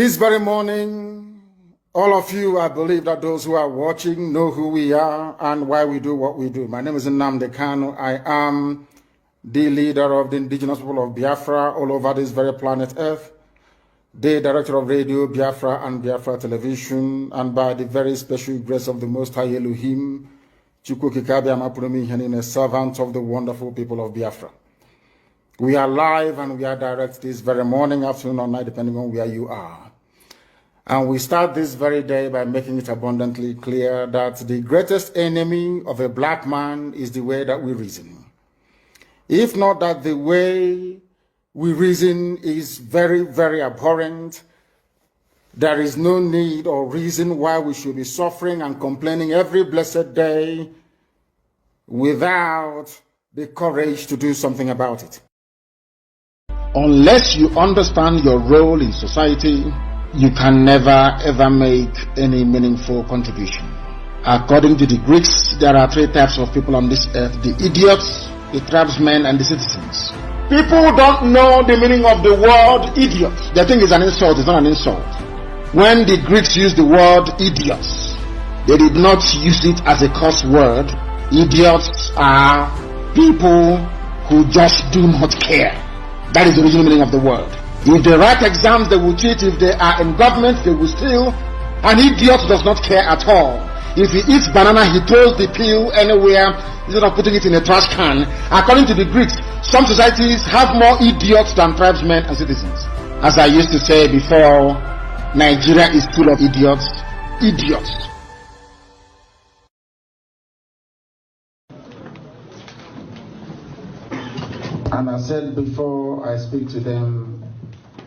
This very morning, all of you, I believe that those who are watching know who we are and why we do what we do. My name is Nnamdi Kanu. I am the leader of the indigenous people of Biafra all over this very planet Earth, the director of Radio Biafra and Biafra Television, and by the very special grace of the Most High Elohim, Chukwu Kikabi Amapurumi Henin, a servant of the wonderful people of Biafra. We are live and we are direct this very morning, afternoon, or night, depending on where you are. And we start this very day by making it abundantly clear that the greatest enemy of a black man is the way that we reason. If not that the way we reason is very, very abhorrent, there is no need or reason why we should be suffering and complaining every blessed day without the courage to do something about it. Unless you understand your role in society, you can never ever make any meaningful contribution. According to the Greeks, there are three types of people on this earth: the idiots, the tribesmen, and the citizens. People don't know the meaning of the word idiot. They think it's an insult. It's not an insult. When the Greeks used the word idiots, they did not use it as a curse word. Idiots are people who just do not care. That is the original meaning of the word. If they write exams, they will cheat. If they are in government, they will steal. An idiot does not care at all. If he eats banana, he throws the peel anywhere instead of putting it in a trash can. According to the Greeks, some societies have more idiots than tribesmen and citizens. As I used to say before, Nigeria is full of idiots. Idiots. And I said before I speak to them,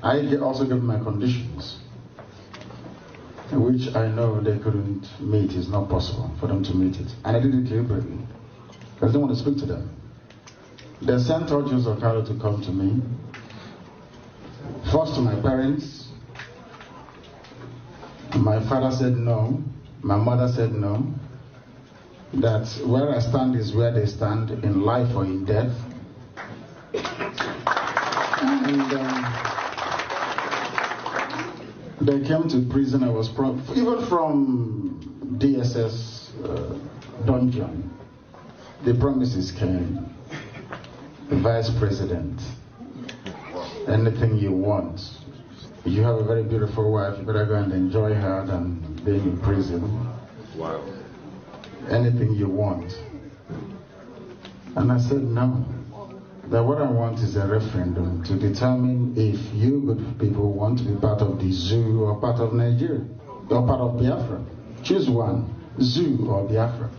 I also give my conditions, which I know they couldn't meet. It's not possible for them to meet it. And I did it deliberately, because I didn't want to speak to them. They sent Joseph Okaro to come to me, first to my parents. My father said no, my mother said no, that where I stand is where they stand, in life or in death. And they came to prison. I was even from DSS dungeon. The promises came. The vice president, anything you want. You have a very beautiful wife. You better go and enjoy her than being in prison. Wow. Anything you want. And I said no. That what I want is a referendum to determine if you good people want to be part of the zoo or part of Nigeria or part of Biafra. Choose one, zoo or Biafra.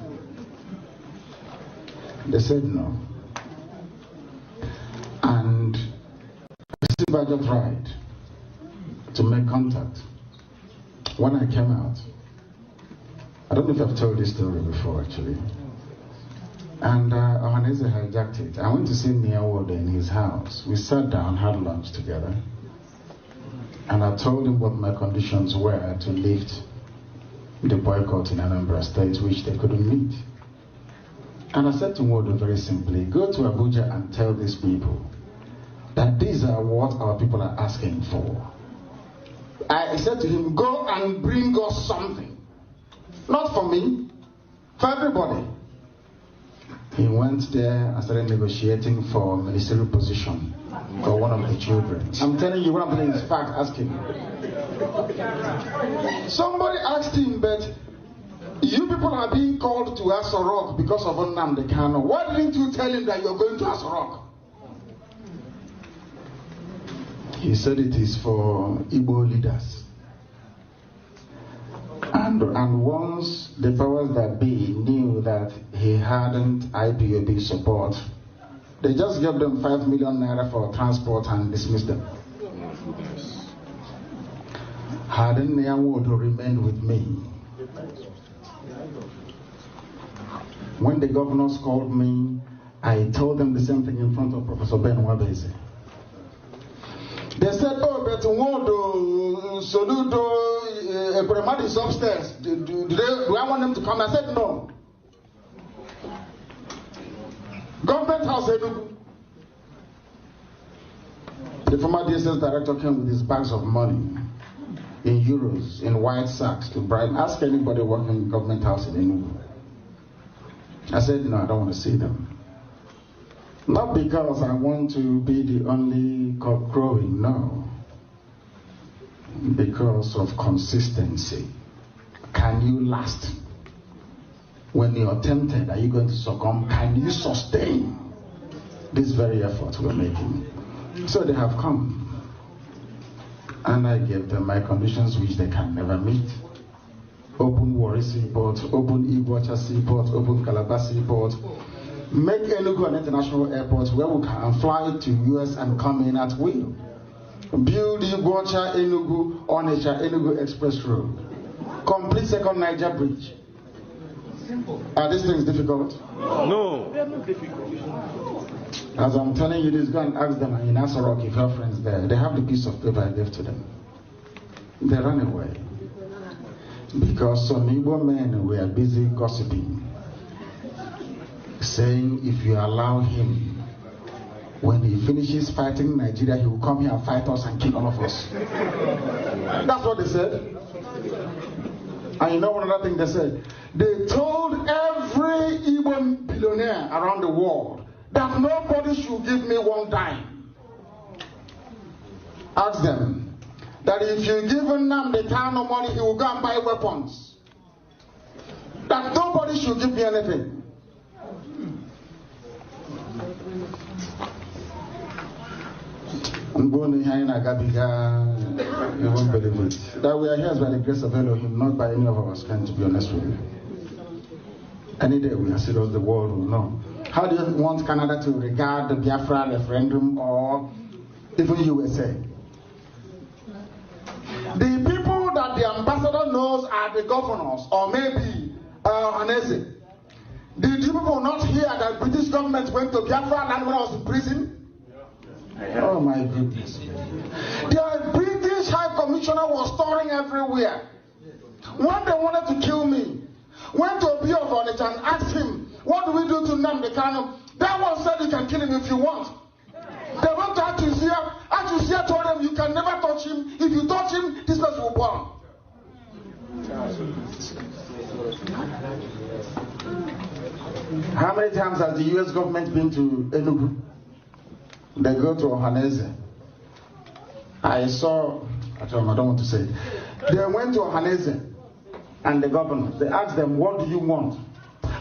They said no. And I just tried to make contact. When I came out, I don't know if I've told this story before actually. And Ohaneze hijacked it. I went to see Nia Wode in his house. We sat down, had lunch together. And I told him what my conditions were to lift the boycott in Anambra State, which they couldn't meet. And I said to Wode very simply, go to Abuja and tell these people that these are what our people are asking for. I said to him, go and bring us something. Not for me, for everybody. He went there and started negotiating for a ministerial position for one of the children. I'm telling you what I'm telling you is fact. Ask him. Somebody asked him, but you people are being called to Aso Rock because of Nnamdi Kanu. Why didn't you tell him that you're going to Aso Rock? He said it is for Igbo leaders. And once the powers that be knew that he hadn't IPOB support, they just gave them 5 million naira for transport and dismissed them. Hadn't Nyawodo remained with me, when the governors called me, I told them the same thing in front of Professor Ben Wabese. They said, oh, but Nwodo, Soludo, Ebremadi is upstairs. Do I want them to come? I said, no. Government House Enugu. The former DSS director came with his bags of money. in euros, in white sacks to bribe. Ask anybody working in government house in Enugu. I said, no, I don't want to see them. Not because I want to be the only cock crowing, no. Because of consistency. Can you last? When you're tempted, are you going to succumb? Can you sustain this very effort we're making? So they have come. And I gave them my conditions which they can never meet. Open Warri Seaport, open Iguacha Seaport, open Calabar Seaport. Make Enugu an international airport where we can fly to US and come in at will. Build Iguacha Enugu Onitsha Enugu Express Road. Complete second Niger Bridge. Are these things difficult? No. They are not difficult. As I'm telling you this, go and ask them in Asarok if your friends there. They have the piece of paper I gave to them. They ran away. Because some Igbo men were busy gossiping. Saying if you allow him, when he finishes fighting Nigeria, he will come here and fight us and kill all of us. That's what they said. And you know one other thing they said? They told every Igbo billionaire around the world that nobody should give me one dime. Ask them that if you give Nnamdi Kanu money, he will go and buy weapons. That nobody should give me anything. I'm going to Gabiga, you won't believe it. That we are here by the grace of Elohim, not by any of our strength, to be honest with you. Any day we are serious, the world will know. How do you want Canada to regard the Biafra referendum or even USA? The people that the ambassador knows are the governors, or maybe Hanese. Did you people not hear that British government went to Biafra land when I was in prison? Oh my goodness. The British High Commissioner was touring everywhere. When they wanted to kill me, went to Obi of Onitsha and asked him, what do we do to Nnamdi Kanu? That one said you can kill him if you want. They went to Atusia. Atusia told them you can never touch him. If you touch him, this person will burn. How many times has the US government been to Enugu? They go to Ohaneze. I saw, I don't want to say it. They went to Ohaneze and the governor. They asked them, what do you want?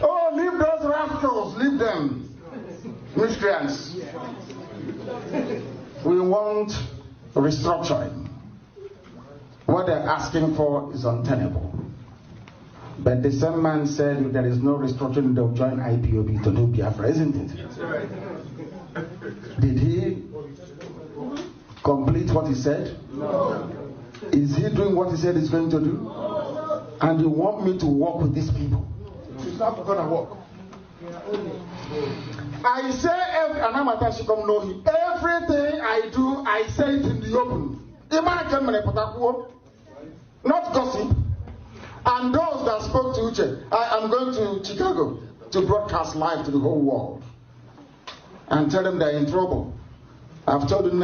Oh, leave those rascals, leave them. Miscreants. We want restructuring. What they're asking for is untenable. But the same man said if there is no restructuring, they'll join IPOB to do Biafra, isn't it? That's right. Did he complete what he said? No. Is he doing what he said he's going to do? No. And you want me to work with these people? It's not going to work. I say, and I'm everything I do, I say it in the open. Not gossip. And those that spoke to Uche, I am going to Chicago to broadcast live to the whole world and tell them they're in trouble. I've told them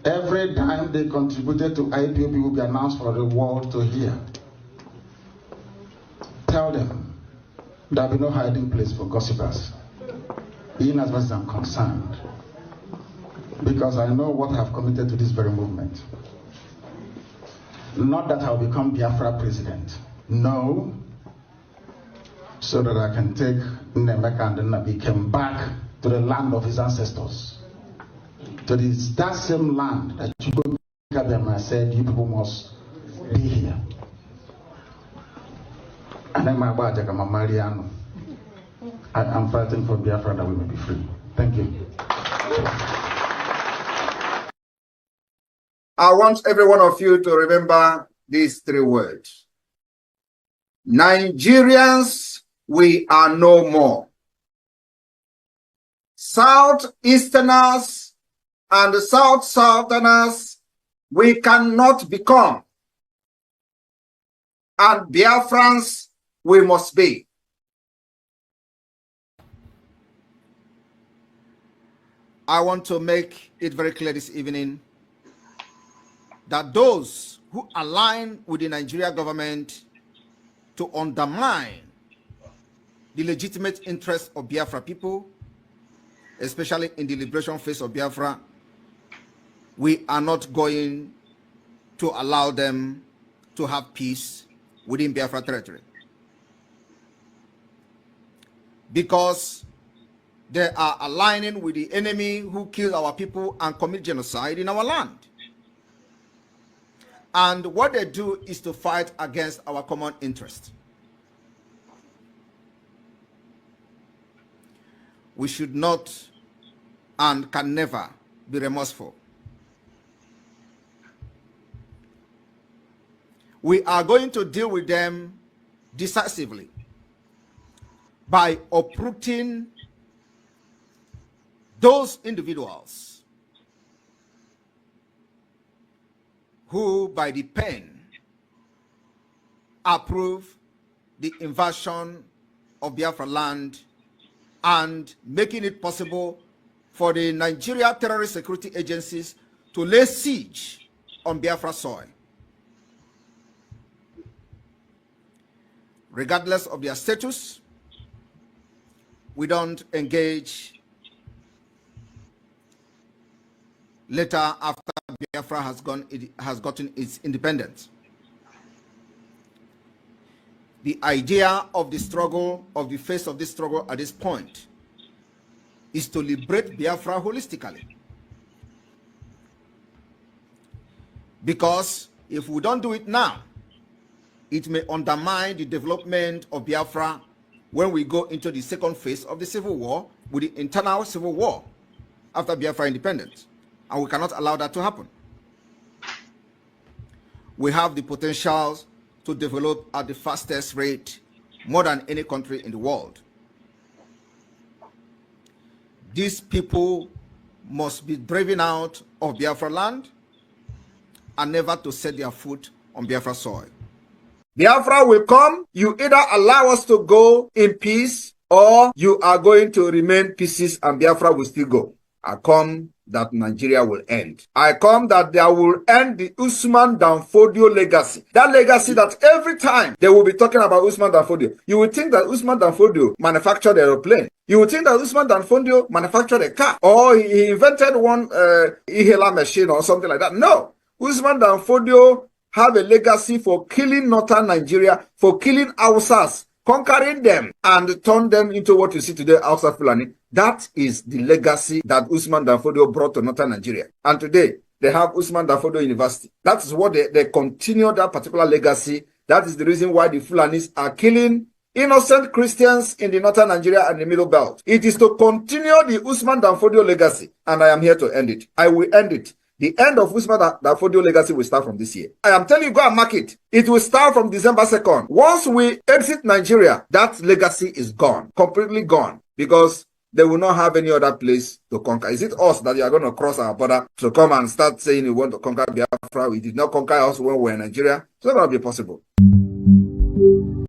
every dime they contributed to IPOB will be announced for the world to hear. Tell them there'll be no hiding place for gossipers, in as much as I'm concerned, because I know what I've committed to this very movement. Not that I'll become Biafra president. No. So that I can take Nemeka and Nnabikem back to the land of his ancestors. To that same land that Chukwuemeka said, you people must be here. And then my Mariano. I'm fighting for Biafra that we may be free. Thank you. I want every one of you to remember these three words. Nigerians, we are no more. Southeasterners and Southerners, we cannot become. And Biafrans, we must be. I want to make it very clear this evening that those who align with the Nigeria government to undermine the legitimate interests of Biafra people, especially in the liberation phase of Biafra, we are not going to allow them to have peace within Biafra territory. Because they are aligning with the enemy who killed our people and commit genocide in our land. And what they do is to fight against our common interest. We should not and can never be remorseful. We are going to deal with them decisively by uprooting those individuals who, by the pen, approve the invasion of Biafra land and making it possible for the Nigeria terrorist security agencies to lay siege on Biafra soil. Regardless of their status, we don't engage later after Biafra has gotten its independence. The idea of the struggle, of the face of this struggle at this point, is to liberate Biafra holistically. Because if we don't do it now, it may undermine the development of Biafra when we go into the second phase of the civil war, with the internal civil war after Biafra independence. And we cannot allow that to happen. We have the potential to develop at the fastest rate, more than any country in the world. These people must be driven out of Biafra land and never to set their foot on Biafra soil. Biafra will come. You either allow us to go in peace, or you are going to remain pieces and Biafra will still go. I come that Nigeria will end. I come that there will end the Usman Danfodio legacy. That legacy that every time they will be talking about Usman Danfodio, you will think that Usman Danfodio manufactured the aeroplane. You would think that Usman Danfodio manufactured a car, or he invented one Ihela machine or something like that. No. Usman Danfodio have a legacy for killing northern Nigeria, for killing Hausas, conquering them, and turn them into what you see today, Hausa Fulani. That is the legacy that Usman Danfodio brought to northern Nigeria. And today, they have Usman Danfodio University. That is what they continue that particular legacy. That is the reason why the Fulanis are killing innocent Christians in the northern Nigeria and the middle belt. It is to continue the Usman Danfodio legacy, and I am here to end it. I will end it. The end of Usman Danfodio legacy will start from this year. I am telling you, go and mark it. It will start from December 2nd. Once we exit Nigeria, that legacy is gone, completely gone, because they will not have any other place to conquer. Is it us that you are going to cross our border to come and start saying you want to conquer Biafra? We did not conquer us when we were in Nigeria. It's not going to be possible.